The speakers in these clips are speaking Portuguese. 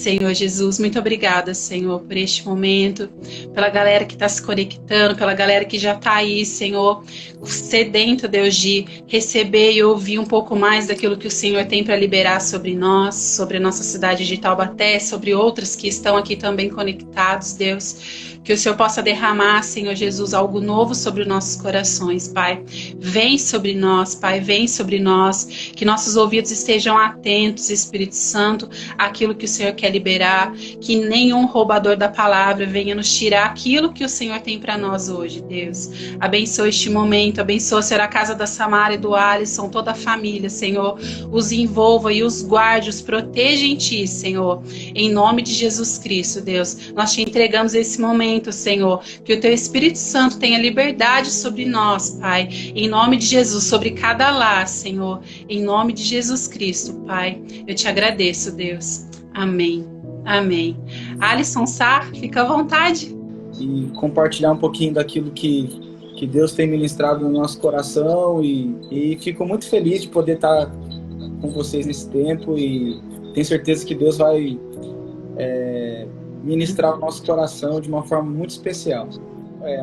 Senhor Jesus, muito obrigada, Senhor, por este momento, pela galera que está se conectando, pela galera que já está aí, Senhor, sedento, Deus, de receber e ouvir um pouco mais daquilo que o Senhor tem para liberar sobre nós, sobre a nossa cidade de Taubaté, sobre outros que estão aqui também conectados, Deus. Que o Senhor possa derramar, Senhor Jesus, algo novo sobre os nossos corações, Pai. Vem sobre nós, Pai, vem sobre nós. Que nossos ouvidos estejam atentos, Espírito Santo, àquilo que o Senhor quer liberar. Que nenhum roubador da palavra venha nos tirar aquilo que o Senhor tem para nós hoje, Deus. Abençoa este momento, abençoa, Senhor, a casa da Samara e do Alisson, toda a família, Senhor. Os envolva e os guarde, os proteja em Ti, Senhor. Em nome de Jesus Cristo, Deus. Nós Te entregamos esse momento, Senhor, que o Teu Espírito Santo tenha liberdade sobre nós, Pai, em nome de Jesus, sobre cada lar, Senhor, em nome de Jesus Cristo, Pai, eu Te agradeço, Deus, amém, amém. Alisson Sá, fica à vontade. E compartilhar um pouquinho daquilo que Deus tem ministrado no nosso coração e fico muito feliz de poder estar com vocês nesse tempo e tenho certeza que Deus vai ministrar o nosso coração de uma forma muito especial.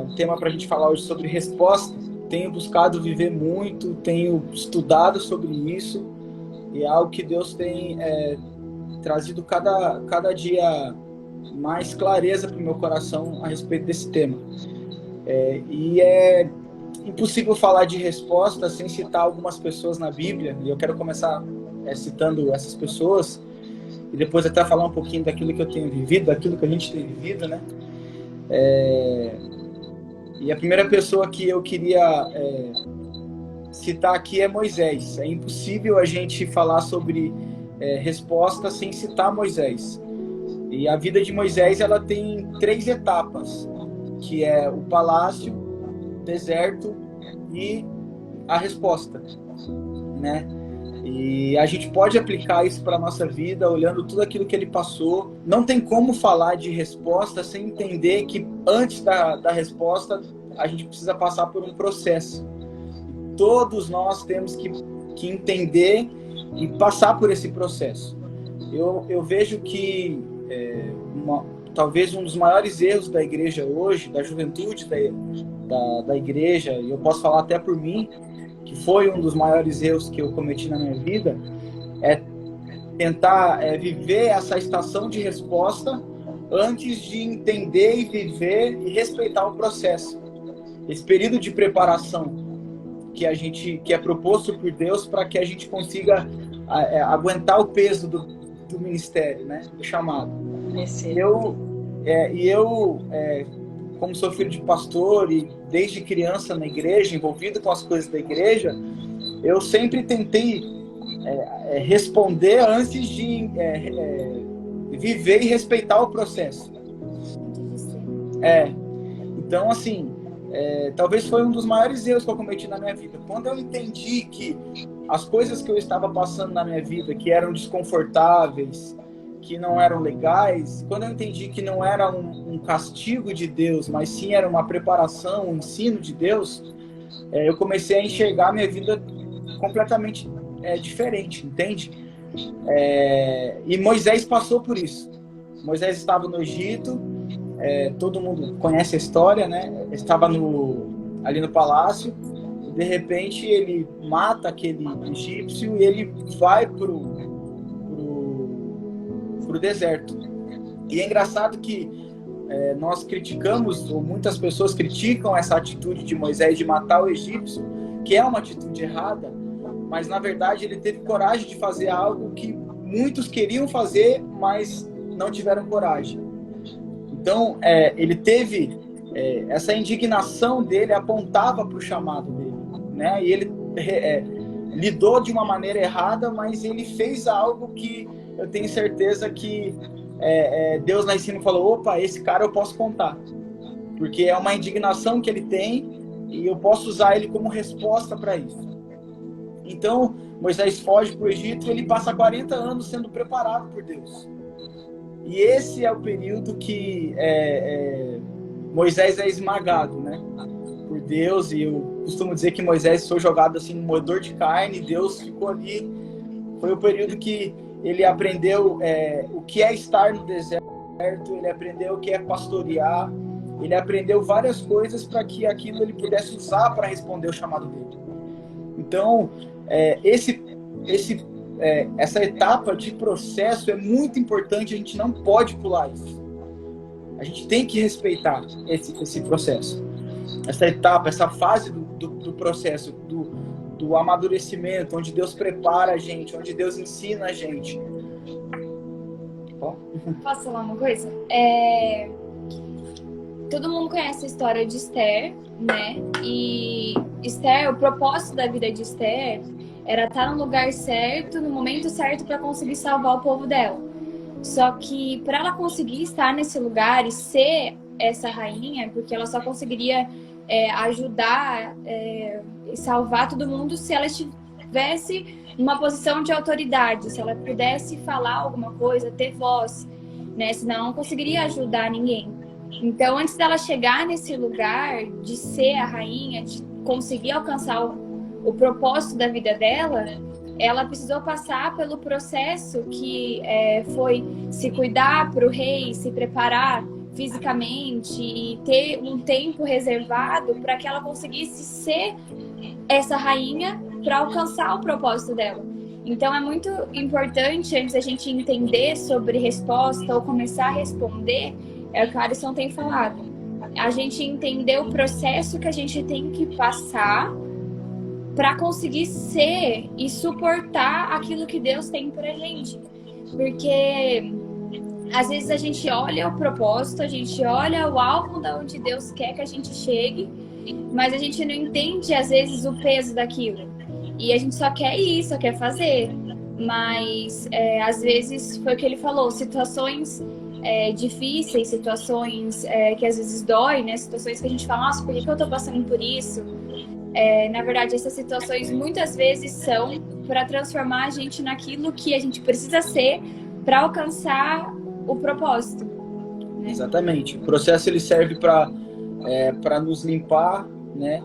Um tema para a gente falar hoje sobre resposta. Tenho buscado viver muito, tenho estudado sobre isso e é algo que Deus tem trazido cada dia mais clareza para o meu coração a respeito desse tema. E é impossível falar de resposta sem citar algumas pessoas na Bíblia, e eu quero começar citando essas pessoas, e depois até falar um pouquinho daquilo que eu tenho vivido, daquilo que a gente tem vivido, né? E a primeira pessoa que eu queria citar aqui é Moisés. É impossível a gente falar sobre resposta sem citar Moisés. E a vida de Moisés, ela tem 3 etapas, que é o palácio, o deserto e a resposta, né? E a gente pode aplicar isso para a nossa vida, olhando tudo aquilo que ele passou. Não tem como falar de resposta sem entender que antes da resposta, a gente precisa passar por um processo. Todos nós temos que entender e passar por esse processo. Eu vejo que talvez um dos maiores erros da igreja hoje, da juventude da igreja, e eu posso falar até por mim, que foi um dos maiores erros que eu cometi na minha vida, é tentar viver essa estação de resposta antes de entender e viver e respeitar o processo. Esse período de preparação que é proposto por Deus para que a gente consiga aguentar o peso do ministério, né? Do chamado. Eu como sou filho de pastor e desde criança na igreja, envolvido com as coisas da igreja, eu sempre tentei responder antes de viver e respeitar o processo. Então, assim, talvez foi um dos maiores erros que eu cometi na minha vida. Quando eu entendi que as coisas que eu estava passando na minha vida, que eram desconfortáveis, que não eram legais, quando eu entendi que não era um castigo de Deus, mas sim era uma preparação, um ensino de Deus, eu comecei a enxergar a minha vida completamente diferente, entende? E Moisés passou por isso. Moisés estava no Egito, todo mundo conhece a história, né? Estava ali no palácio, e de repente ele mata aquele egípcio e ele vai pro deserto. E é engraçado que nós criticamos, ou muitas pessoas criticam essa atitude de Moisés de matar o egípcio, que é uma atitude errada, mas na verdade ele teve coragem de fazer algo que muitos queriam fazer, mas não tiveram coragem. Então, ele teve essa indignação dele, apontava para o chamado dele, né? E ele lidou de uma maneira errada, mas ele fez algo que eu tenho certeza que Deus lá em cima falou: opa, esse cara eu posso contar, porque é uma indignação que ele tem e eu posso usar ele como resposta para isso. Então, Moisés foge para o Egito e ele passa 40 anos sendo preparado por Deus. E esse é o período que Moisés é esmagado, né, por Deus. E eu costumo dizer que Moisés foi jogado assim no moedor de carne, e Deus ficou ali. Foi o período que ele aprendeu o que é estar no deserto, ele aprendeu o que é pastorear, ele aprendeu várias coisas para que aquilo ele pudesse usar para responder o chamado dele. Então, essa etapa de processo é muito importante, a gente não pode pular isso. A gente tem que respeitar esse processo, essa etapa, essa fase do processo, do amadurecimento, onde Deus prepara a gente, onde Deus ensina a gente. Posso falar uma coisa? Todo mundo conhece a história de Esther, né? E Esther, o propósito da vida de Esther era estar no lugar certo, no momento certo, para conseguir salvar o povo dela. Só que para ela conseguir estar nesse lugar e ser essa rainha, porque ela só conseguiria ajudar e salvar todo mundo se ela estivesse numa posição de autoridade, se ela pudesse falar alguma coisa, ter voz, né? Senão ela não conseguiria ajudar ninguém. Então, antes dela chegar nesse lugar de ser a rainha, de conseguir alcançar o propósito da vida dela, ela precisou passar pelo processo que foi se cuidar para o rei, se preparar fisicamente e ter um tempo reservado para que ela conseguisse ser essa rainha para alcançar o propósito dela. Então é muito importante, antes da gente entender sobre resposta ou começar a responder, é o que o Alisson tem falado, a gente entender o processo que a gente tem que passar para conseguir ser e suportar aquilo que Deus tem pra gente. Porque às vezes a gente olha o propósito, a gente olha o alvo de onde Deus quer que a gente chegue, mas a gente não entende às vezes o peso daquilo. E a gente só quer ir, só quer fazer. Mas às vezes foi o que ele falou, situações difíceis, situações que às vezes dói, né? Situações que a gente fala, nossa, por que eu tô passando por isso? Na verdade, essas situações muitas vezes são para transformar a gente naquilo que a gente precisa ser para alcançar o propósito. Né? Exatamente. O processo ele serve para nos limpar, né?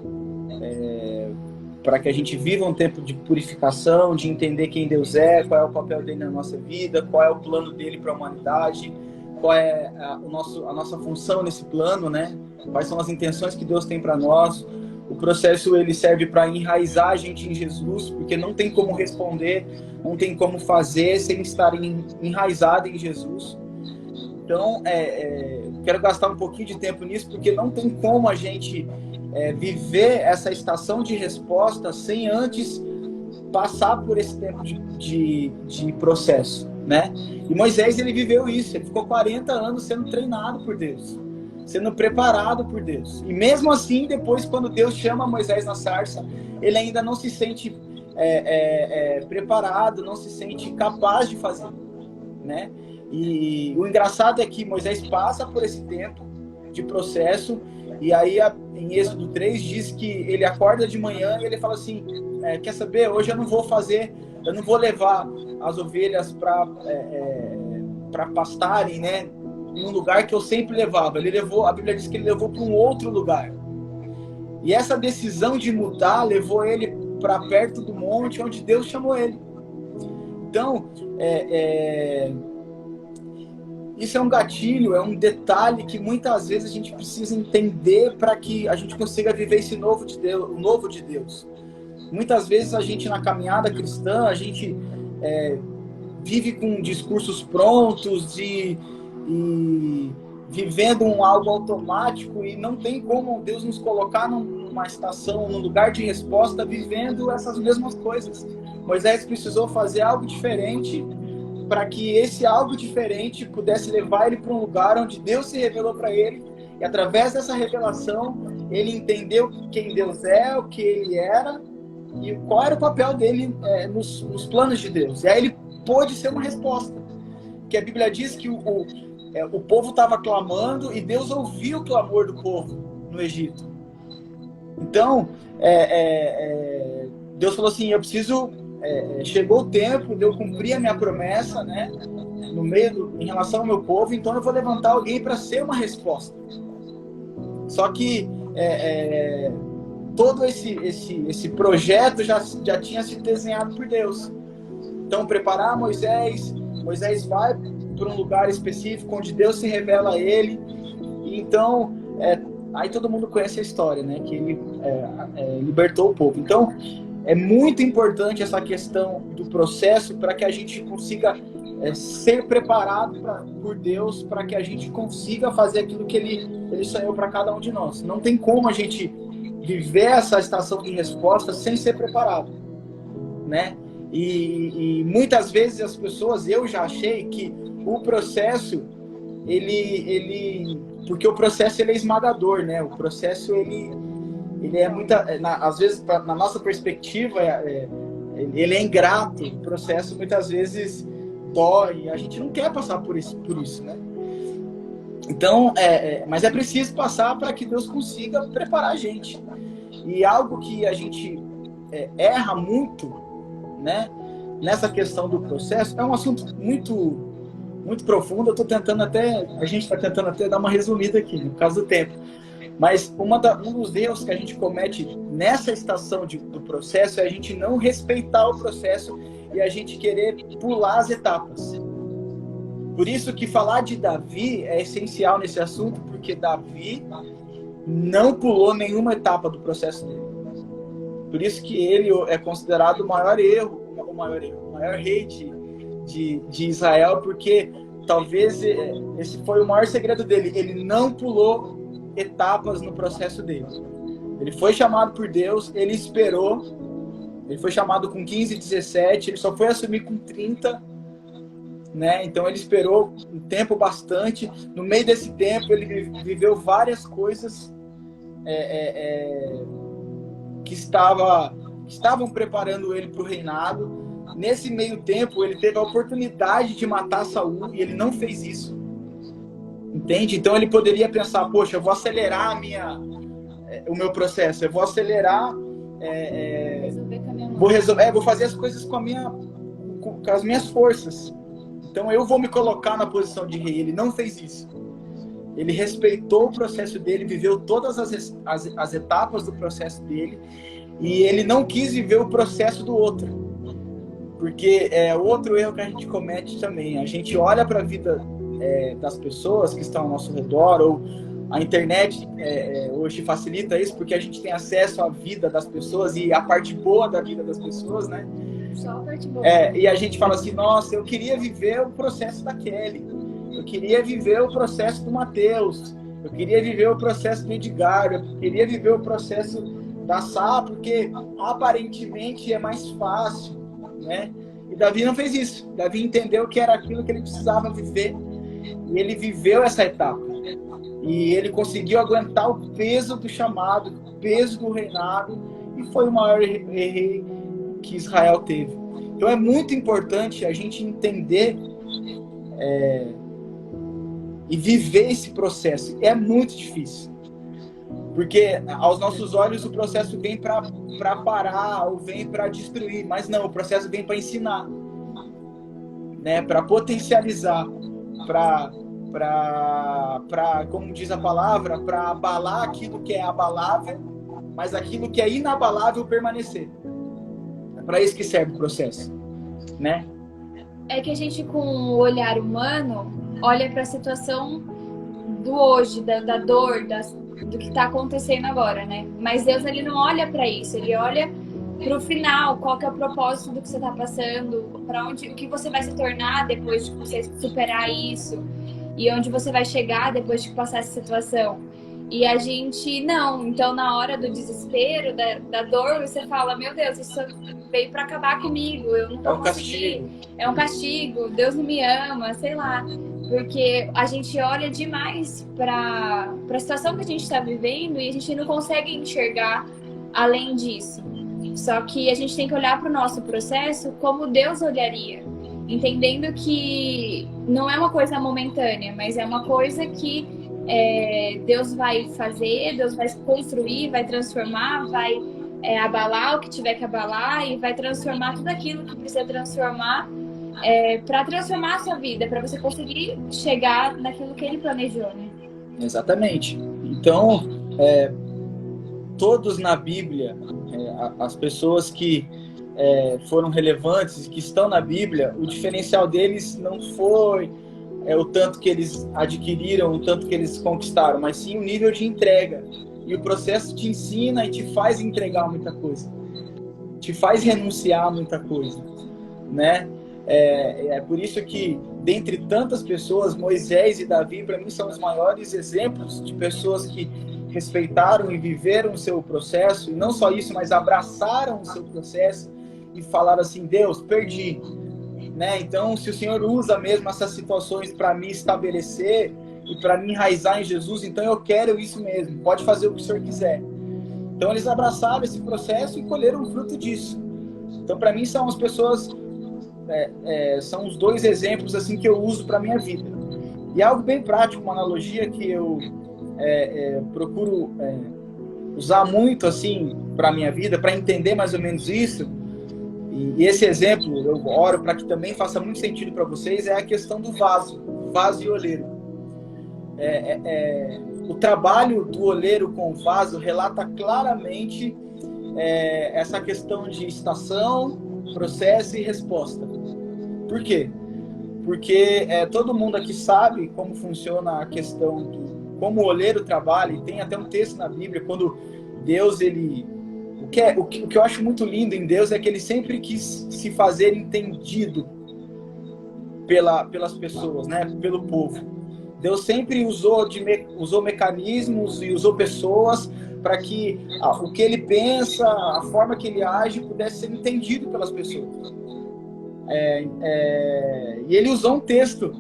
Para que a gente viva um tempo de purificação, de entender quem Deus é, qual é o papel dele na nossa vida, qual é o plano dele para a humanidade, qual é a nossa função nesse plano, né? Quais são as intenções que Deus tem para nós. O processo ele serve para enraizar a gente em Jesus, porque não tem como responder, não tem como fazer sem estar enraizado em Jesus. Então, quero gastar um pouquinho de tempo nisso, porque não tem como a gente viver essa estação de resposta sem antes passar por esse tempo de processo, né? E Moisés, ele viveu isso, ele ficou 40 anos sendo treinado por Deus, sendo preparado por Deus. E mesmo assim, depois, quando Deus chama Moisés na sarça, ele ainda não se sente preparado, não se sente capaz de fazer, né? E o engraçado é que Moisés passa por esse tempo de processo, e aí em Êxodo 3 diz que ele acorda de manhã e ele fala assim, quer saber, hoje eu não vou levar as ovelhas para pastarem, né, em um lugar que eu sempre levava. A Bíblia diz que ele levou para um outro lugar. E essa decisão de mudar levou ele para perto do monte onde Deus chamou ele. Então, isso é um gatilho, é um detalhe que muitas vezes a gente precisa entender para que a gente consiga viver esse novo de Deus, o novo de Deus. Muitas vezes a gente, na caminhada cristã, a gente vive com discursos prontos e vivendo algo automático, e não tem como Deus nos colocar numa estação, num lugar de resposta, vivendo essas mesmas coisas. Moisés precisou fazer algo diferente para que esse algo diferente pudesse levar ele para um lugar onde Deus se revelou para ele, e através dessa revelação ele entendeu quem Deus é, o que ele era e qual era o papel dele nos planos de Deus. E aí ele pôde ser uma resposta, que a Bíblia diz que o povo estava clamando e Deus ouviu o clamor do povo no Egito. Então Deus falou assim, eu preciso chegou o tempo de eu cumprir a minha promessa, né, em relação ao meu povo, então eu vou levantar alguém para ser uma resposta. Só que todo esse projeto já tinha sido desenhado por Deus. Então, preparar Moisés vai para um lugar específico onde Deus se revela a ele. E então, aí todo mundo conhece a história, né? Que ele libertou o povo. Então, é muito importante essa questão do processo para que a gente consiga ser preparado por Deus, para que a gente consiga fazer aquilo que Ele sonhou para cada um de nós. Não tem como a gente viver essa estação de resposta sem ser preparado, né? E muitas vezes as pessoas, eu já achei que o processo, porque o processo ele é esmagador, né? O processo ele é às vezes na nossa perspectiva ele é ingrato. O processo muitas vezes dói. A gente não quer passar por isso, né? Então, mas é preciso passar para que Deus consiga preparar a gente. E algo que a gente erra muito, né, nessa questão do processo, é um assunto muito, muito profundo. A gente está tentando até dar uma resumida aqui, no caso do tempo. Mas um dos erros que a gente comete nessa estação do processo é a gente não respeitar o processo e a gente querer pular as etapas. Por isso que falar de Davi é essencial nesse assunto, porque Davi não pulou nenhuma etapa do processo dele. Por isso que ele é considerado o maior rei de Israel, porque talvez esse foi o maior segredo dele. Ele não pulou etapas no processo dele. Ele foi chamado por Deus, ele esperou. Ele foi chamado com 15, 17, ele só foi assumir com 30, né? Então ele esperou um tempo bastante. No meio desse tempo ele viveu várias coisas que estavam preparando ele para o reinado. Nesse meio tempo ele teve a oportunidade de matar Saul e ele não fez isso. Entende? Então ele poderia pensar, poxa, eu vou acelerar o meu processo, eu vou acelerar, vou fazer as coisas com as minhas forças. Então eu vou me colocar na posição de rei. Ele não fez isso. Ele respeitou o processo dele, viveu todas as etapas do processo dele, e ele não quis viver o processo do outro. Porque é outro erro que a gente comete também. A gente olha para a vida das pessoas que estão ao nosso redor, ou a internet hoje facilita isso, porque a gente tem acesso à vida das pessoas e à parte boa da vida das pessoas, né? Só a parte boa. E a gente fala assim, nossa, eu queria viver o processo da Kelly, eu queria viver o processo do Matheus, eu queria viver o processo do Edgar, eu queria viver o processo da Sá, porque aparentemente é mais fácil, né? E Davi não fez isso. Davi entendeu que era aquilo que ele precisava viver, e ele viveu essa etapa. E ele conseguiu aguentar o peso do chamado, o peso do reinado, e foi o maior rei que Israel teve. Então é muito importante a gente entender e viver esse processo. É muito difícil. Porque aos nossos olhos o processo vem para parar ou vem para destruir, mas não, o processo vem para ensinar, né? Para potencializar, para como diz a palavra, para abalar aquilo que é abalável, mas aquilo que é inabalável permanecer. É para isso que serve o processo, né? É que a gente, com o olhar humano, olha para a situação do hoje, da dor, do que está acontecendo agora, né? Mas Deus, ele não olha para isso, ele olha para o final, qual que é o propósito do que você está passando, para onde, o que você vai se tornar depois de você superar isso, e onde você vai chegar depois de passar essa situação. E a gente não. Então, na hora do desespero, da dor, você fala, meu Deus, isso veio para acabar comigo, eu não vou conseguir. É um castigo, Deus não me ama, sei lá. Porque a gente olha demais para a situação que a gente está vivendo e a gente não consegue enxergar além disso. Só que a gente tem que olhar para o nosso processo como Deus olharia, entendendo que não é uma coisa momentânea, mas é uma coisa que Deus vai fazer, Deus vai construir, vai transformar, vai abalar o que tiver que abalar e vai transformar tudo aquilo que precisa transformar para transformar a sua vida, para você conseguir chegar naquilo que Ele planejou, né? Exatamente. Então, todos na Bíblia, as pessoas que foram relevantes, que estão na Bíblia, o diferencial deles não foi o tanto que eles adquiriram, o tanto que eles conquistaram, mas sim o nível de entrega. E o processo te ensina e te faz entregar muita coisa, te faz renunciar a muita coisa, né? É por isso que, dentre tantas pessoas, Moisés e Davi, para mim, são os maiores exemplos de pessoas que respeitaram e viveram o seu processo, e não só isso, mas abraçaram o seu processo e falaram assim: Deus, perdi, né? Então, se o Senhor usa mesmo essas situações para me estabelecer e para me enraizar em Jesus, então eu quero isso mesmo, pode fazer o que o Senhor quiser. Então, eles abraçaram esse processo e colheram o fruto disso. Então, para mim, são as pessoas, são os dois exemplos assim que eu uso para minha vida. E algo bem prático, uma analogia que eu procuro usar muito assim para minha vida, para entender mais ou menos isso. E esse exemplo, eu oro para que também faça muito sentido para vocês, é a questão do vaso e oleiro. O trabalho do oleiro com o vaso relata claramente essa questão de estação, processo e resposta. Por quê? Porque todo mundo aqui sabe como funciona a questão como o oleiro trabalha, e tem até um texto na Bíblia, quando Deus, o que eu acho muito lindo em Deus é que ele sempre quis se fazer entendido pelas pessoas, né? Pelo povo. Deus sempre usou mecanismos e usou pessoas para que o que ele pensa, a forma que ele age, pudesse ser entendido pelas pessoas. E ele usou um texto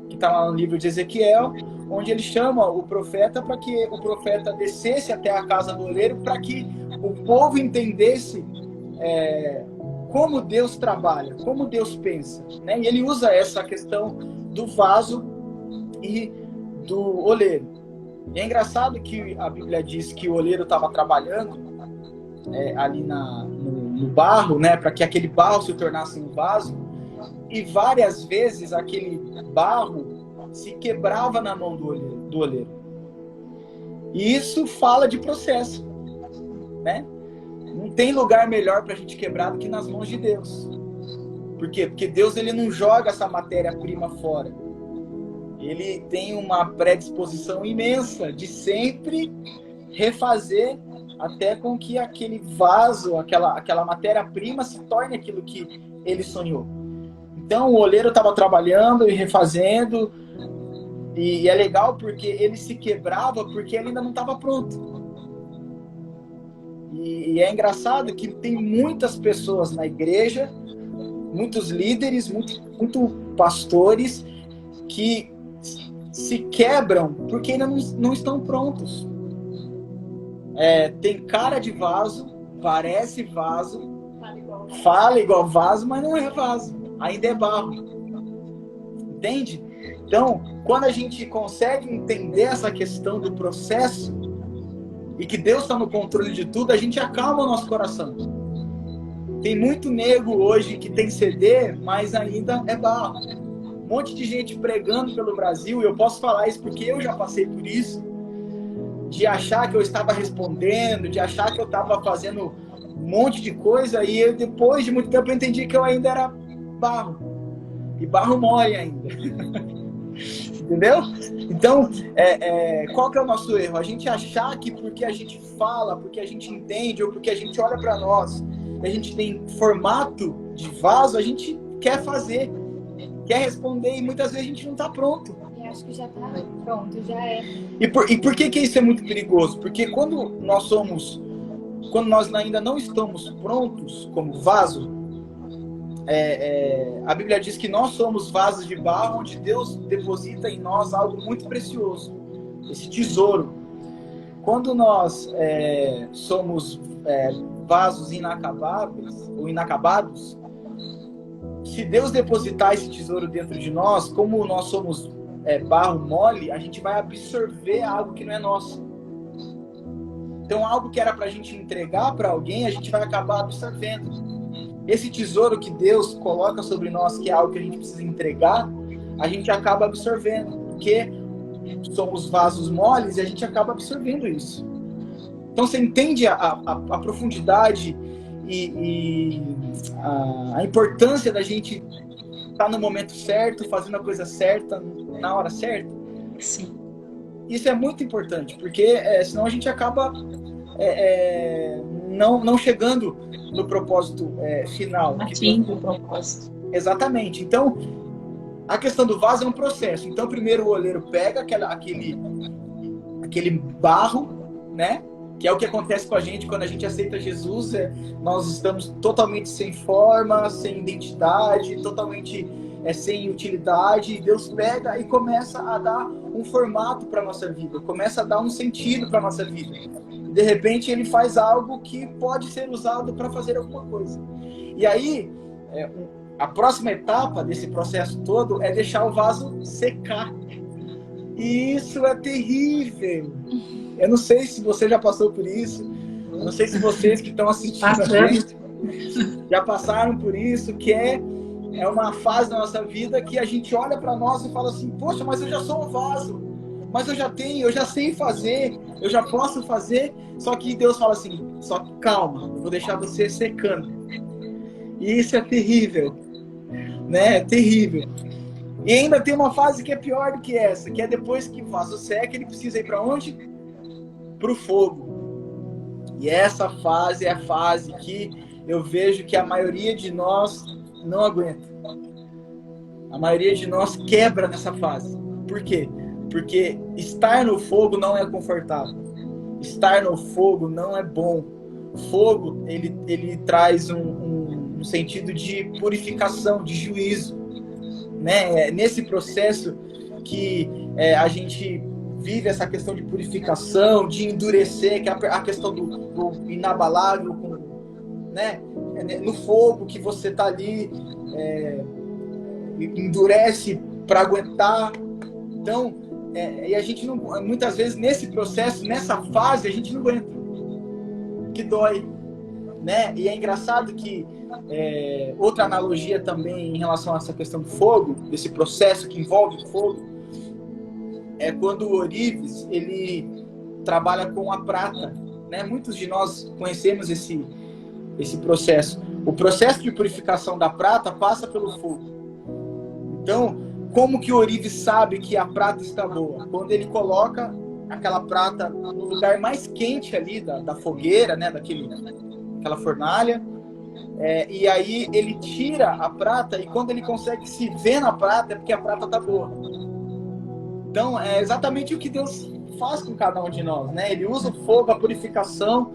que está lá no livro de Ezequiel, onde ele chama o profeta para que o profeta descesse até a casa do oleiro, para que o povo entendesse como Deus trabalha, como Deus pensa, né? E ele usa essa questão do vaso e do oleiro. E é engraçado que a Bíblia diz que o oleiro estava trabalhando ali no barro, né, para que aquele barro se tornasse um vaso, e várias vezes aquele barro se quebrava na mão do oleiro. E isso fala de processo, né? Não tem lugar melhor para a gente quebrar do que nas mãos de Deus. Por quê? Porque Deus, ele não joga essa matéria-prima fora. Ele tem uma predisposição imensa de sempre refazer até com que aquele vaso, aquela matéria-prima se torne aquilo que ele sonhou. Então o oleiro estava trabalhando e refazendo, e é legal porque ele se quebrava porque ele ainda não estava pronto. E é engraçado que tem muitas pessoas na igreja, muitos líderes, muito pastores, que se quebram porque ainda não estão prontos. Tem cara de vaso, parece vaso, fala igual vaso, mas não é vaso, ainda é barro. Entende? Então, quando a gente consegue entender essa questão do processo e que Deus está no controle de tudo, a gente acalma o nosso coração. Tem muito nego hoje que tem CD, mas ainda é barro. Um monte de gente pregando pelo Brasil, e eu posso falar isso porque eu já passei por isso, de achar que eu estava respondendo, de achar que eu estava fazendo um monte de coisa, e eu, depois de muito tempo, eu entendi que eu ainda era barro. E barro mole ainda. Entendeu? Então, qual que é o nosso erro? A gente achar que porque a gente fala, porque a gente entende, ou porque a gente olha para nós, a gente tem formato de vaso, a gente quer fazer, quer responder, e muitas vezes a gente não está pronto. Eu acho que já está pronto, já é. E por que isso é muito perigoso? Porque quando nós ainda não estamos prontos como vaso, a Bíblia diz que nós somos vasos de barro, onde Deus deposita em nós algo muito precioso, esse tesouro. Quando nós somos vasos inacabados, se Deus depositar esse tesouro dentro de nós, como nós somos barro mole, a gente vai absorver algo que não é nosso. Então, algo que era para a gente entregar para alguém, a gente vai acabar absorvendo. Esse tesouro que Deus coloca sobre nós, que é algo que a gente precisa entregar, a gente acaba absorvendo, porque somos vasos moles e a gente acaba absorvendo isso. Então você entende a profundidade a importância da gente estar no momento certo, fazendo a coisa certa, na hora certa. Sim. Isso é muito importante, porque senão a gente acaba não chegando no propósito final. Atingindo o propósito. Exatamente. Então, a questão do vaso é um processo. Então, primeiro o oleiro pega aquele barro, né? Que é o que acontece com a gente quando a gente aceita Jesus. Nós estamos totalmente sem forma, sem identidade, totalmente sem utilidade. Deus pega e começa a dar um formato para a nossa vida, começa a dar um sentido para a nossa vida. De repente, ele faz algo que pode ser usado para fazer alguma coisa. E aí, a próxima etapa desse processo todo é deixar o vaso secar. E isso é terrível. Eu não sei se você já passou por isso. Eu não sei se vocês que estão assistindo a gente já passaram por isso, que é uma fase da nossa vida que a gente olha para nós e fala assim, poxa, mas eu já sou um vaso. Mas eu já tenho, eu já sei fazer, eu já posso fazer. Só que Deus fala assim, só que calma, eu vou deixar você secando. E isso é terrível, né? É terrível. E ainda tem uma fase que é pior do que essa, que é depois que o vaso seca, ele precisa ir para onde? Para o fogo. E essa fase é a fase que eu vejo que a maioria de nós não aguenta. A maioria de nós quebra nessa fase. Por quê? Porque estar no fogo não é confortável. Estar no fogo não é bom. Fogo, ele traz um sentido de purificação, de juízo. Né? É nesse processo que a gente vive essa questão de purificação, de endurecer, que é a questão do inabalável, né? No fogo que você está ali, endurece para aguentar. Então, e a gente não, muitas vezes nesse processo, nessa fase, a gente não aguenta, que dói, né? E é engraçado que outra analogia também em relação a essa questão do fogo, desse processo que envolve o fogo, é quando o ourives ele trabalha com a prata, né? Muitos de nós conhecemos esse processo. O processo de purificação da prata passa pelo fogo. Então, como que o ourives sabe que a prata está boa? Quando ele coloca aquela prata no lugar mais quente ali da fogueira, né? Daquela fornalha. E aí ele tira a prata e quando ele consegue se ver na prata é porque a prata está boa. Então, é exatamente o que Deus faz com cada um de nós, né? Ele usa o fogo, a purificação,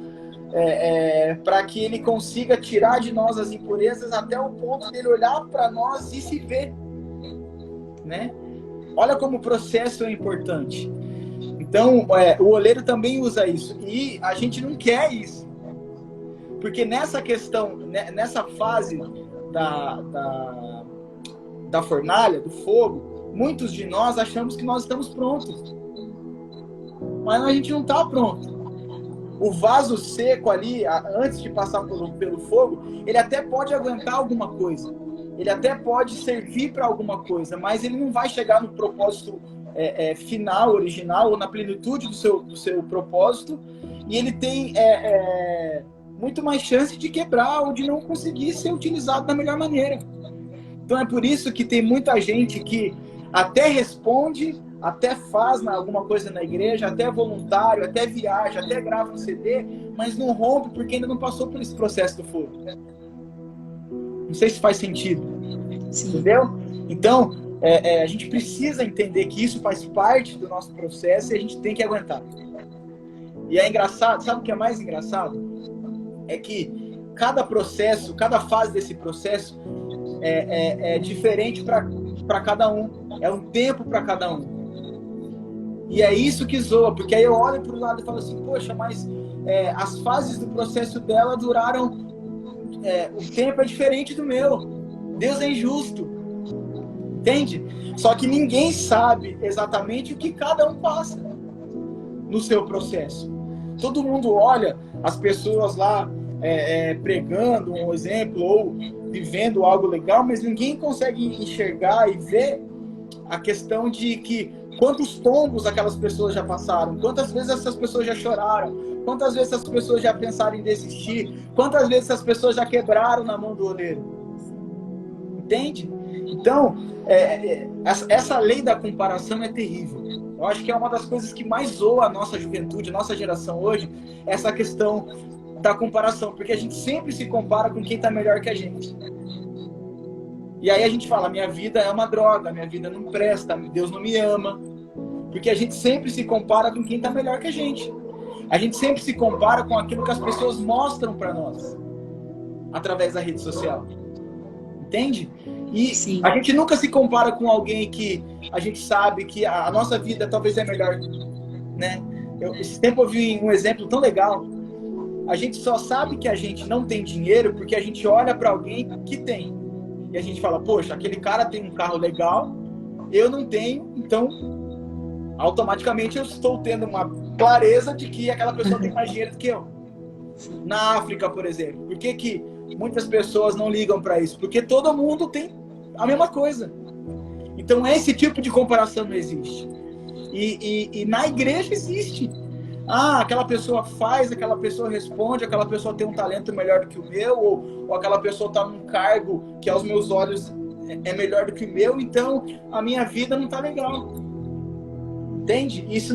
para que ele consiga tirar de nós as impurezas até o ponto dele olhar para nós e se ver, né? Olha como o processo é importante. Então, o oleiro também usa isso. E a gente não quer isso. Porque nessa questão, nessa fase da fornalha, do fogo, muitos de nós achamos que nós estamos prontos. Mas a gente não está pronto. O vaso seco ali, antes de passar pelo fogo, ele até pode aguentar alguma coisa. Ele até pode servir para alguma coisa, mas ele não vai chegar no propósito final, original, ou na plenitude do seu propósito. E ele tem muito mais chance de quebrar ou de não conseguir ser utilizado da melhor maneira. Então é por isso que tem muita gente que até responde, até faz alguma coisa na igreja, até voluntário, até viaja, até grava um CD, mas não rompe porque ainda não passou por esse processo do fogo. Não sei se faz sentido. Sim. Entendeu? Então, a gente precisa entender que isso faz parte do nosso processo e a gente tem que aguentar. E é engraçado, sabe o que é mais engraçado? É que cada processo, cada fase desse processo é diferente para cada um. É um tempo para cada um. E é isso que zoa, porque aí eu olho para o lado e falo assim, poxa, mas as fases do processo dela duraram... o tempo é diferente do meu. Deus é injusto. Entende? Só que ninguém sabe exatamente o que cada um passa no seu processo. Todo mundo olha as pessoas lá pregando um exemplo ou vivendo algo legal, mas ninguém consegue enxergar e ver a questão de que quantos tombos aquelas pessoas já passaram, quantas vezes essas pessoas já choraram, Quantas vezes as pessoas já pensaram em desistir? Quantas vezes as pessoas já quebraram na mão do oleiro? Entende? Então, essa lei da comparação é terrível. Eu acho que é uma das coisas que mais zoa a nossa juventude, a nossa geração hoje, essa questão da comparação, porque a gente sempre se compara com quem está melhor que a gente. E aí a gente fala, minha vida é uma droga, minha vida não presta, Deus não me ama. Porque a gente sempre se compara com quem está melhor que a gente. A gente sempre se compara com aquilo que as pessoas mostram para nós, através da rede social. Entende? E Sim. a gente nunca se compara com alguém que a gente sabe que a nossa vida talvez é melhor, né? Esse tempo eu vi um exemplo tão legal. A gente só sabe que a gente não tem dinheiro porque a gente olha para alguém que tem. E a gente fala, poxa, aquele cara tem um carro legal, eu não tenho, então automaticamente eu estou tendo uma clareza de que aquela pessoa tem mais dinheiro do que eu. Na África, por exemplo, por que muitas pessoas não ligam para isso? Porque todo mundo tem a mesma coisa. Então esse tipo de comparação não existe. E na igreja existe. Ah, aquela pessoa faz, aquela pessoa responde, aquela pessoa tem um talento melhor do que o meu, ou aquela pessoa está num cargo que aos meus olhos é melhor do que o meu, então a minha vida não está legal. Entende? Isso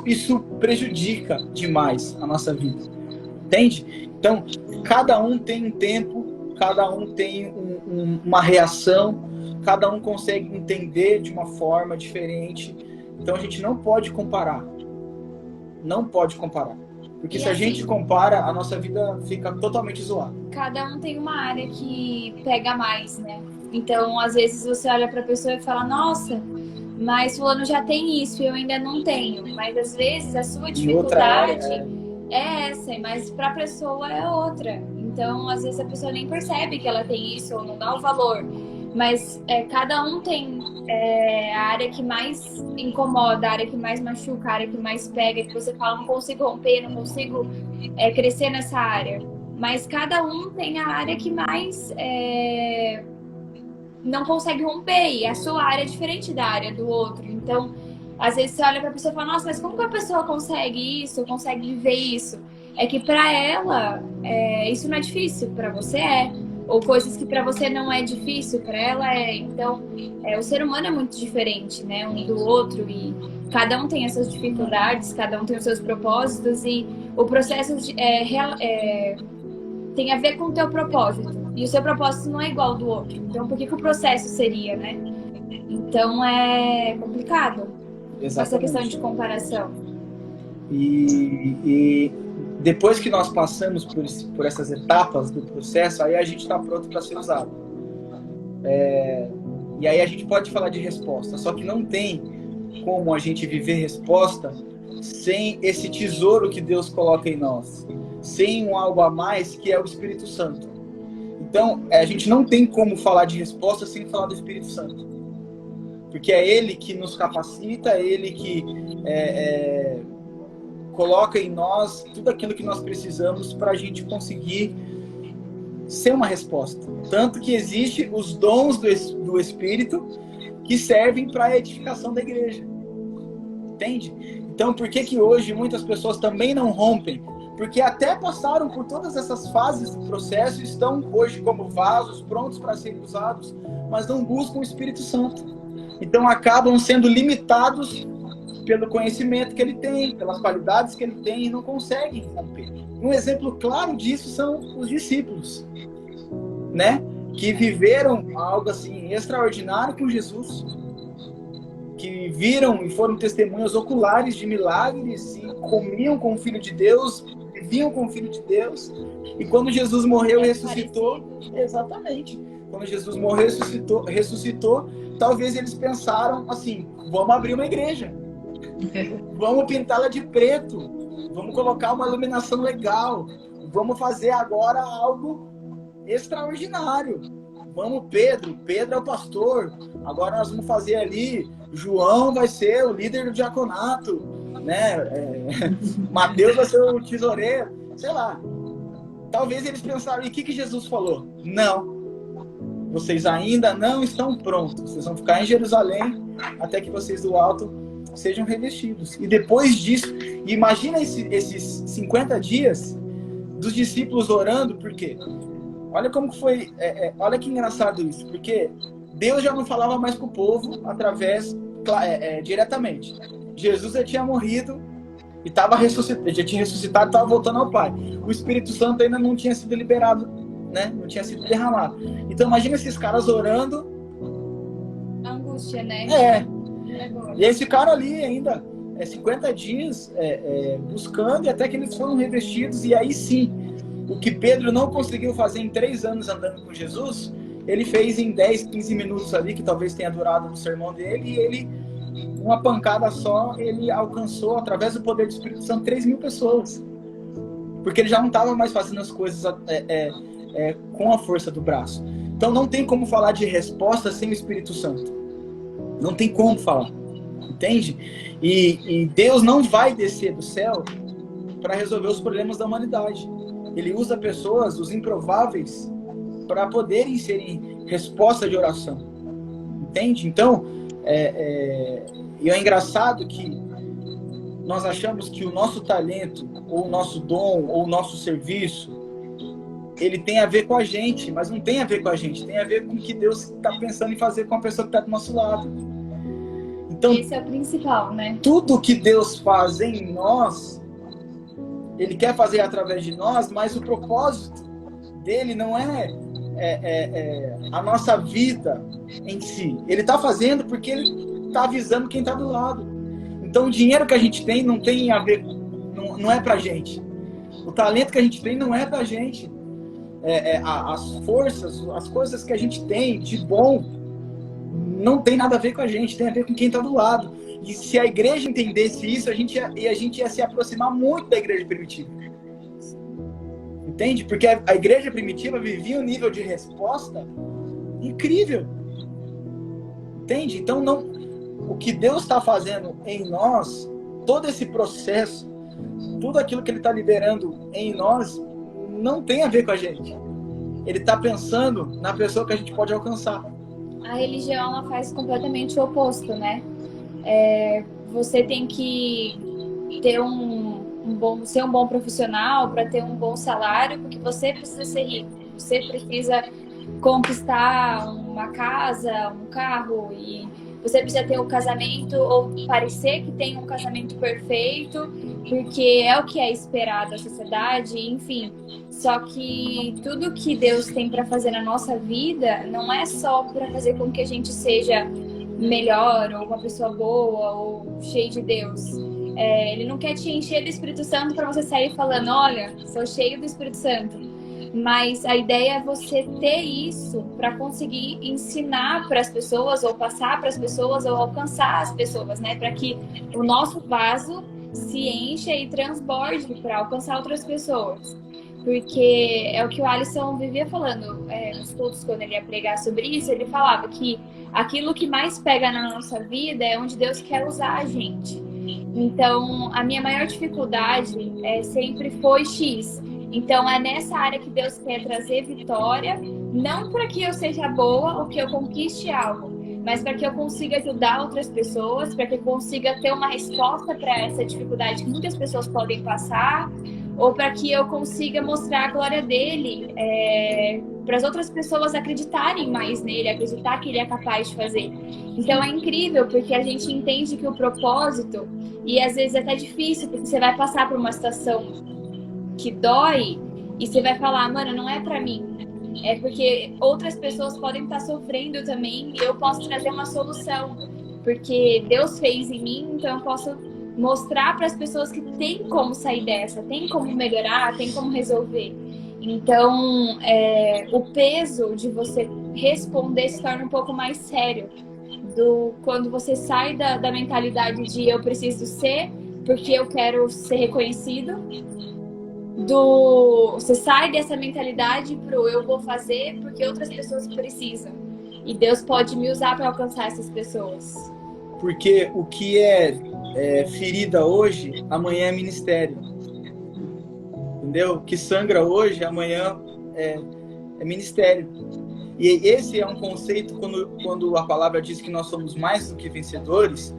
isso prejudica demais a nossa vida. Entende? Então, cada um tem um tempo, cada um tem uma reação, cada um consegue entender de uma forma diferente. Então a gente não pode comparar. Não pode comparar. Porque se a gente compara, a nossa vida fica totalmente zoada. Cada um tem uma área que pega mais, né? Então, às vezes você olha pra pessoa e fala, nossa, mas fulano já tem isso e eu ainda não tenho. Mas às vezes a sua dificuldade é essa, mas pra pessoa é outra. Então, às vezes a pessoa nem percebe que ela tem isso ou não dá o valor. Mas cada um tem a área que mais incomoda, a área que mais machuca, a área que mais pega, que você fala, não consigo romper, não consigo crescer nessa área. Mas cada um tem a área que mais não consegue romper, e a sua área é diferente da área do outro. Então, às vezes você olha pra pessoa e fala, nossa, mas como que a pessoa consegue isso, consegue viver isso? É que pra ela, isso não é difícil, pra você ou coisas que para você não é difícil, para ela é. Então, o ser humano é muito diferente, né, um do outro, e cada um tem essas dificuldades, cada um tem os seus propósitos, e o processo tem a ver com o teu propósito, e o seu propósito não é igual ao do outro. Então, por que o processo seria, né? Então, é complicado. Exatamente. Essa questão de comparação. E depois que nós passamos por essas etapas do processo, aí a gente está pronto para ser usado. E aí a gente pode falar de resposta, só que não tem como a gente viver resposta sem esse tesouro que Deus coloca em nós, sem um algo a mais que é o Espírito Santo. Então, a gente não tem como falar de resposta sem falar do Espírito Santo. Porque é Ele que nos capacita, é Ele que coloca em nós tudo aquilo que nós precisamos para a gente conseguir ser uma resposta. Tanto que existem os dons do Espírito que servem para a edificação da igreja. Entende? Então, por que hoje muitas pessoas também não rompem? Porque até passaram por todas essas fases do processo, estão hoje como vasos prontos para serem usados, mas não buscam o Espírito Santo. Então, acabam sendo limitados pelo conhecimento que ele tem, pelas qualidades que ele tem, e não conseguem romper. Um exemplo claro disso são os discípulos, né? Que viveram algo assim extraordinário com Jesus, que viram e foram testemunhas oculares de milagres, e comiam com o Filho de Deus, viviam com o Filho de Deus, e quando Jesus morreu e ressuscitou, exatamente, quando Jesus morreu e ressuscitou, talvez eles pensaram assim, vamos abrir uma igreja, vamos pintá-la de preto, vamos colocar uma iluminação legal, vamos fazer agora algo extraordinário. Vamos, Pedro é o pastor, agora nós vamos fazer ali, João vai ser o líder do diaconato, né? Mateus vai ser o tesoureiro, sei lá. Talvez eles pensaram, e o que Jesus falou? Não, vocês ainda não estão prontos, vocês vão ficar em Jerusalém até que vocês do alto sejam revestidos. E depois disso, imagina esses 50 dias dos discípulos orando, porque olha como foi, olha que engraçado isso, porque Deus já não falava mais com o povo através, diretamente. Jesus já tinha morrido e estava ressuscitado, já tinha ressuscitado e estava voltando ao Pai. O Espírito Santo ainda não tinha sido liberado, né? Não tinha sido derramado. Então imagina esses caras orando. Angústia, né? E eles ficaram ali ainda 50 dias buscando, e até que eles foram revestidos. E aí sim, o que Pedro não conseguiu fazer em 3 anos andando com Jesus, ele fez em 10, 15 minutos ali, que talvez tenha durado no sermão dele, e ele, uma pancada só, ele alcançou, através do poder do Espírito Santo, 3.000 pessoas. Porque ele já não estava mais fazendo as coisas com a força do braço. Então não tem como falar de resposta sem o Espírito Santo. Não tem como falar. Entende? E Deus não vai descer do céu para resolver os problemas da humanidade. Ele usa pessoas, os improváveis, para poderem serem resposta de oração. Entende? Então, e é engraçado que nós achamos que o nosso talento, ou o nosso dom, ou o nosso serviço, ele tem a ver com a gente, mas não tem a ver com a gente, tem a ver com o que Deus está pensando em fazer com a pessoa que está do nosso lado. Então, esse é o principal, né? Tudo que Deus faz em nós, Ele quer fazer através de nós, mas o propósito dele não é a nossa vida em si. Ele está fazendo porque Ele está avisando quem está do lado. Então, o dinheiro que a gente tem não tem a ver, não é pra gente. O talento que a gente tem não é pra gente. As forças, as coisas que a gente tem de bom, não tem nada a ver com a gente, tem a ver com quem está do lado. E se a igreja entendesse isso, a gente ia se aproximar muito da igreja primitiva. Entende? Porque a igreja primitiva vivia um nível de resposta incrível. Entende? Então, o que Deus está fazendo em nós, todo esse processo, tudo aquilo que Ele está liberando em nós, não tem a ver com a gente. Ele está pensando na pessoa que a gente pode alcançar. A religião, ela faz completamente o oposto, né? Você tem que ter ser um bom profissional para ter um bom salário, porque você precisa ser rico, você precisa conquistar uma casa, um carro, e você precisa ter um casamento, ou parecer que tem um casamento perfeito, porque é o que é esperado da sociedade, enfim. Só que tudo que Deus tem para fazer na nossa vida não é só para fazer com que a gente seja melhor, ou uma pessoa boa, ou cheio de Deus. Ele não quer te encher do Espírito Santo para você sair falando, olha, sou cheio do Espírito Santo. Mas a ideia é você ter isso para conseguir ensinar para as pessoas, ou passar para as pessoas, ou alcançar as pessoas, né? Para que o nosso vaso se encha e transborde para alcançar outras pessoas. Porque é o que o Alisson vivia falando nos cultos, quando ele ia pregar sobre isso, ele falava que aquilo que mais pega na nossa vida é onde Deus quer usar a gente. Então, a minha maior dificuldade sempre foi X. Então, é nessa área que Deus quer trazer vitória, não para que eu seja boa ou que eu conquiste algo, mas para que eu consiga ajudar outras pessoas, para que eu consiga ter uma resposta para essa dificuldade que muitas pessoas podem passar, ou para que eu consiga mostrar a glória dele para as outras pessoas acreditarem mais nele, acreditar que ele é capaz de fazer. Então é incrível, porque a gente entende que o propósito, e às vezes é até difícil, porque você vai passar por uma situação que dói, e você vai falar, mano, não é para mim. É porque outras pessoas podem estar sofrendo também, e eu posso trazer uma solução, porque Deus fez em mim, então eu posso mostrar para as pessoas que tem como sair dessa, tem como melhorar, tem como resolver. Então, o peso de você responder se torna um pouco mais sério quando você sai da mentalidade de eu preciso ser porque eu quero ser reconhecido. Você sai dessa mentalidade pro eu vou fazer porque outras pessoas precisam. E Deus pode me usar para alcançar essas pessoas. Porque o que é ferida hoje, amanhã é ministério. Entendeu? O que sangra hoje, amanhã é ministério. E esse é um conceito, quando a palavra diz que nós somos mais do que vencedores,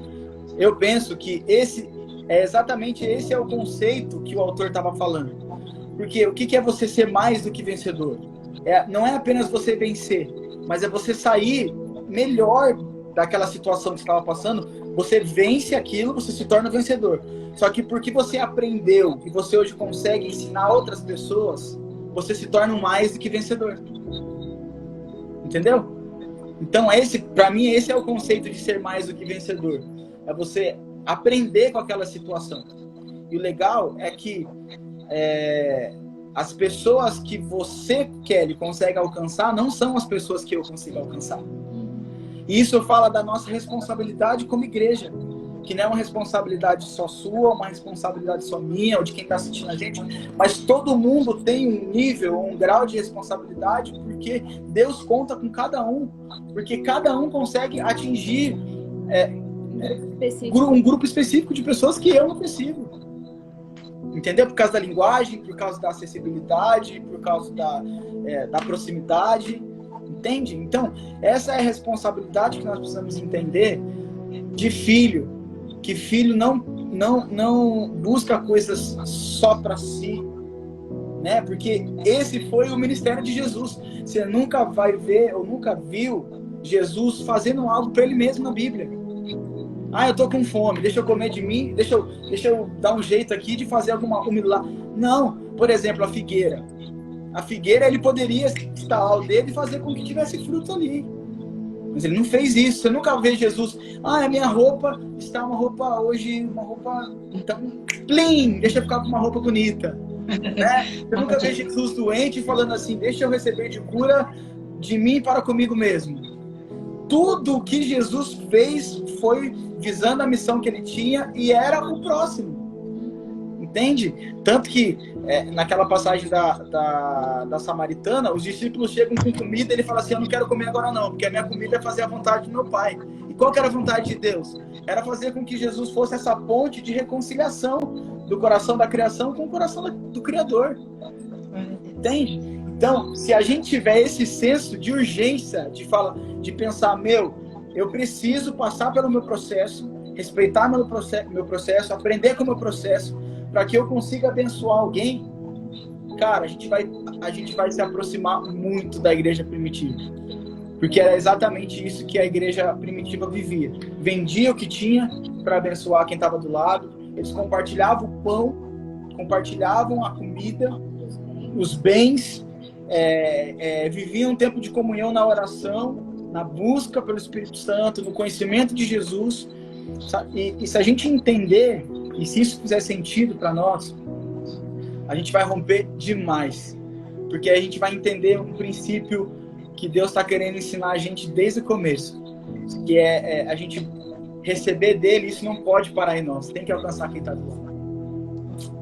eu penso que exatamente esse é o conceito que o autor estava falando. Porque o que é você ser mais do que vencedor? Não é apenas você vencer, mas é você sair melhor daquela situação que você estava passando. Você vence aquilo, você se torna vencedor. Só que porque você aprendeu e você hoje consegue ensinar outras pessoas, você se torna mais do que vencedor. Entendeu? Então, para mim, esse é o conceito de ser mais do que vencedor. É você aprender com aquela situação. E o legal é que as pessoas que você quer e consegue alcançar não são as pessoas que eu consigo alcançar. E isso fala da nossa responsabilidade como igreja, que não é uma responsabilidade só sua, uma responsabilidade só minha ou de quem está assistindo a gente, mas todo mundo tem um nível, um grau de responsabilidade, porque Deus conta com cada um, porque cada um consegue atingir um grupo específico de pessoas que eu não consigo. Entendeu? Por causa da linguagem, por causa da acessibilidade, por causa da proximidade. Entende? Então, essa é a responsabilidade que nós precisamos entender de filho. Que filho não busca coisas só para si. Né? Porque esse foi o ministério de Jesus. Você nunca vai ver ou nunca viu Jesus fazendo algo para ele mesmo na Bíblia. Ah, eu tô com fome, deixa eu comer de mim, deixa eu dar um jeito aqui de fazer alguma comida lá. Não, por exemplo, a figueira. A figueira, ele poderia estalar o dedo e fazer com que tivesse fruto ali. Mas ele não fez isso. Você nunca vê Jesus, a minha roupa está uma roupa hoje, então, plim, deixa eu ficar com uma roupa bonita. Né? Você nunca vê Jesus doente falando assim, deixa eu receber de cura de mim para comigo mesmo. Tudo o que Jesus fez foi visando a missão que ele tinha e era o próximo. Entende? Tanto que naquela passagem da Samaritana, os discípulos chegam com comida e ele fala assim, eu não quero comer agora não, porque a minha comida é fazer a vontade do meu Pai. E qual que era a vontade de Deus? Era fazer com que Jesus fosse essa ponte de reconciliação do coração da criação com o coração do Criador. Entende? Então, se a gente tiver esse senso de urgência, de pensar, eu preciso passar pelo meu processo, respeitar meu processo, aprender com o meu processo, para que eu consiga abençoar alguém, cara, a gente vai se aproximar muito da igreja primitiva. Porque era exatamente isso que a igreja primitiva vivia. Vendia o que tinha para abençoar quem estava do lado, eles compartilhavam o pão, compartilhavam a comida, os bens, viviam um tempo de comunhão na oração, na busca pelo Espírito Santo, no conhecimento de Jesus. E se a gente entender, e se isso fizer sentido para nós, a gente vai romper demais. Porque a gente vai entender um princípio que Deus está querendo ensinar a gente desde o começo. Que é a gente receber dele, isso não pode parar em nós. Tem que alcançar quem está do lado.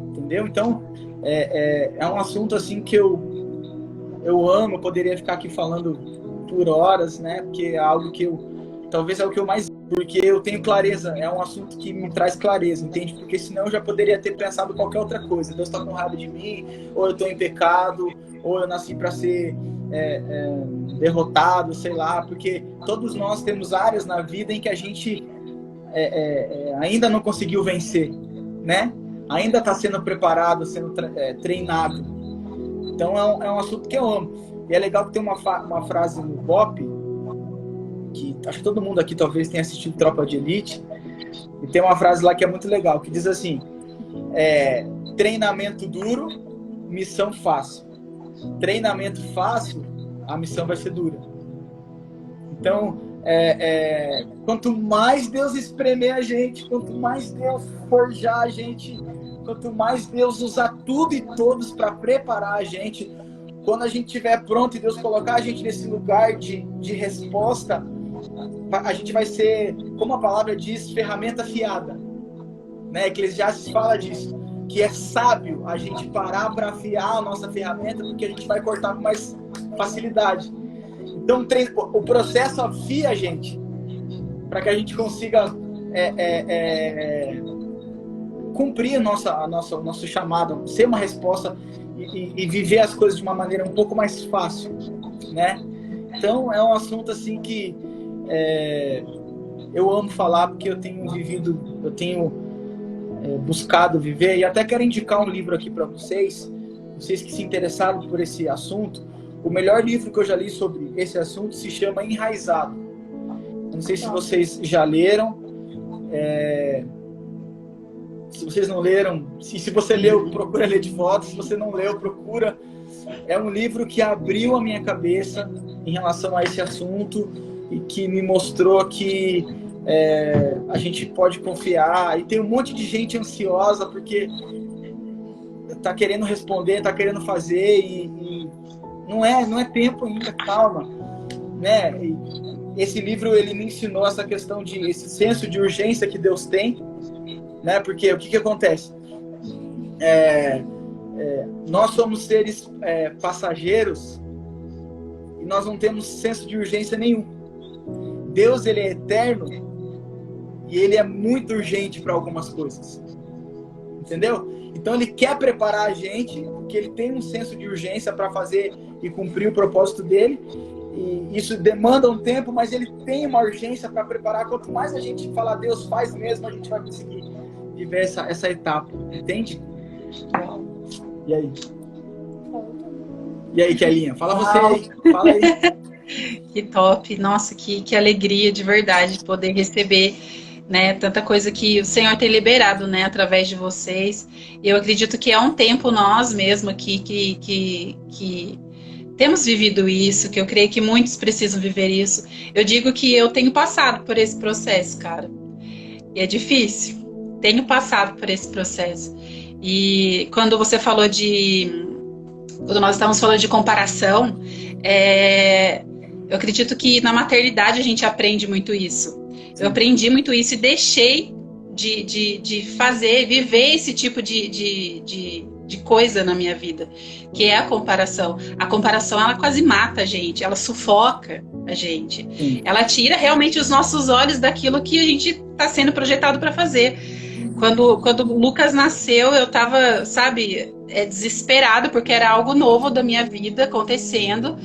Entendeu? Então, é um assunto assim que eu amo, eu poderia ficar aqui falando por horas, né? Porque é algo que talvez é o que eu mais... Porque eu tenho clareza, é um assunto que me traz clareza, entende? Porque senão eu já poderia ter pensado qualquer outra coisa. Deus está com raiva de mim, ou eu estou em pecado, ou eu nasci para ser derrotado, sei lá. Porque todos nós temos áreas na vida em que a gente ainda não conseguiu vencer, né? Ainda está sendo preparado, sendo treinado. Então é um assunto que eu amo. E é legal que tem uma frase no Bop, que acho que todo mundo aqui talvez tenha assistido Tropa de Elite, e tem uma frase lá que é muito legal, que diz assim, treinamento duro, missão fácil. Treinamento fácil, a missão vai ser dura. Então, quanto mais Deus espremer a gente, quanto mais Deus forjar a gente, quanto mais Deus usar tudo e todos para preparar a gente, quando a gente estiver pronto e Deus colocar a gente nesse lugar de resposta, a gente vai ser, como a palavra diz, ferramenta afiada. Né? Eclesiastes fala disso, que é sábio a gente parar para afiar a nossa ferramenta, porque a gente vai cortar com mais facilidade. Então, o processo afia a gente, para que a gente consiga cumprir o nosso chamado, ser uma resposta e viver as coisas de uma maneira um pouco mais fácil, né? Então, é um assunto assim que eu amo falar porque eu tenho buscado viver, e até quero indicar um livro aqui para vocês que se interessaram por esse assunto. O melhor livro que eu já li sobre esse assunto se chama Enraizado. Não sei se vocês já leram. Se vocês não leram, se você leu, procura ler de volta. Se você não leu, procura. É um livro que abriu a minha cabeça em relação a esse assunto e que me mostrou que a gente pode confiar. E tem um monte de gente ansiosa porque tá querendo responder, tá querendo fazer e não é tempo ainda, calma, né? E esse livro, ele me ensinou essa questão esse senso de urgência que Deus tem, né? Porque o que acontece? Nós somos seres passageiros e nós não temos senso de urgência nenhum. Deus, ele é eterno e ele é muito urgente para algumas coisas, entendeu? Então ele quer preparar a gente, porque ele tem um senso de urgência para fazer e cumprir o propósito dele. E isso demanda um tempo, mas ele tem uma urgência para preparar. Quanto mais a gente falar, Deus faz mesmo, a gente vai conseguir viver essa etapa, entende? E aí? E aí, Kelinha? Fala você aí. Fala aí. Que top. Nossa, que alegria de verdade poder receber, né, tanta coisa que o Senhor tem liberado, né, através de vocês. Eu acredito que é um tempo nós mesmos aqui que temos vivido isso, que eu creio que muitos precisam viver isso. Eu digo que eu tenho passado por esse processo, cara. E é difícil. Tenho passado por esse processo. E quando você falou quando nós estávamos falando de comparação, eu acredito que na maternidade a gente aprende muito isso. Eu aprendi muito isso e deixei de viver esse tipo de coisa na minha vida, que é a comparação. A comparação, ela quase mata a gente, ela sufoca a gente. Sim. Ela tira realmente os nossos olhos daquilo que a gente está sendo projetado para fazer. Quando o Lucas nasceu, eu estava, desesperada, porque era algo novo da minha vida acontecendo.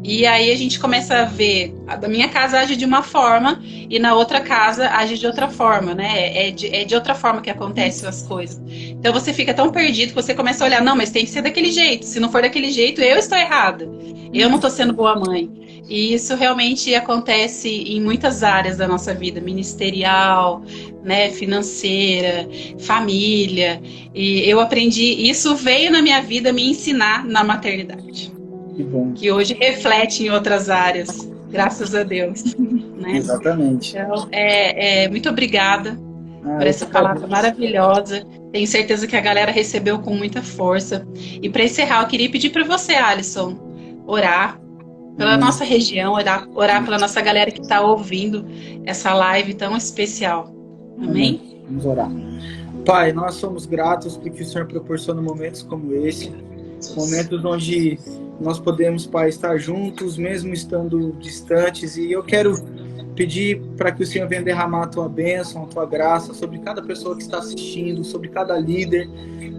E aí a gente começa a ver, a minha casa age de uma forma e na outra casa age de outra forma, né? É de outra forma que acontecem as coisas. Então você fica tão perdido que você começa a olhar, não, mas tem que ser daquele jeito. Se não for daquele jeito, eu estou errada. Eu não estou sendo boa mãe. E isso realmente acontece em muitas áreas da nossa vida, ministerial, né, financeira, família. E eu aprendi, isso veio na minha vida me ensinar na maternidade. Que bom. Que hoje reflete em outras áreas, graças a Deus. Né? Exatamente. Então, muito obrigada por essa palavra maravilhosa. Tenho certeza que a galera recebeu com muita força. E para encerrar, eu queria pedir para você, Alisson, orar pela nossa região, orar pela nossa galera que está ouvindo essa live tão especial. Amém? Vamos orar. Pai, nós somos gratos porque o Senhor proporciona momentos como esse, momentos onde nós podemos, Pai, estar juntos, mesmo estando distantes. E eu quero pedir para que o Senhor venha derramar a Tua bênção, a Tua graça sobre cada pessoa que está assistindo, sobre cada líder,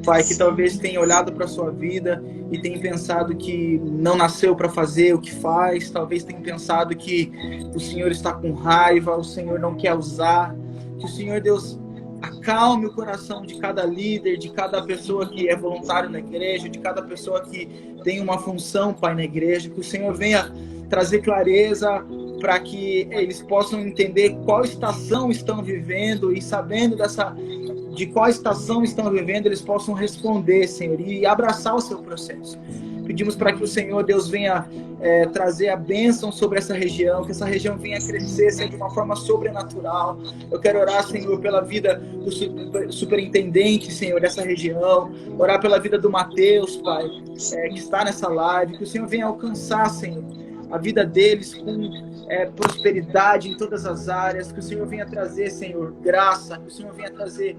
Pai, que talvez tenha olhado para a sua vida e tenha pensado que não nasceu para fazer o que faz, talvez tenha pensado que o Senhor está com raiva, o Senhor não quer usar, que o Senhor, Deus, acalme o coração de cada líder, de cada pessoa que é voluntário na igreja, de cada pessoa que tem uma função, Pai, na igreja, que o Senhor venha trazer clareza para que eles possam entender qual estação estão vivendo e sabendo de qual estação estão vivendo, eles possam responder, Senhor, e abraçar o seu processo. Pedimos para que o Senhor, Deus, venha trazer a bênção sobre essa região, que essa região venha crescer, Senhor, de uma forma sobrenatural. Eu quero orar, Senhor, pela vida do superintendente, Senhor, dessa região. Orar pela vida do Mateus, Pai, que está nessa live. Que o Senhor venha alcançar, Senhor, a vida deles com prosperidade em todas as áreas. Que o Senhor venha trazer, Senhor, graça. Que o Senhor venha trazer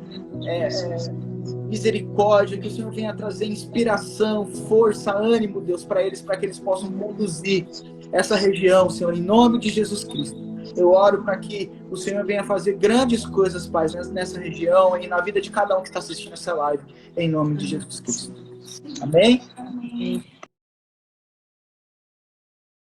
misericórdia, que o Senhor venha trazer inspiração, força, ânimo, Deus, para que eles possam conduzir essa região, Senhor, em nome de Jesus Cristo. Eu oro para que o Senhor venha fazer grandes coisas, Pai, nessa região e na vida de cada um que está assistindo essa live, em nome de Jesus Cristo. Amém? Amém.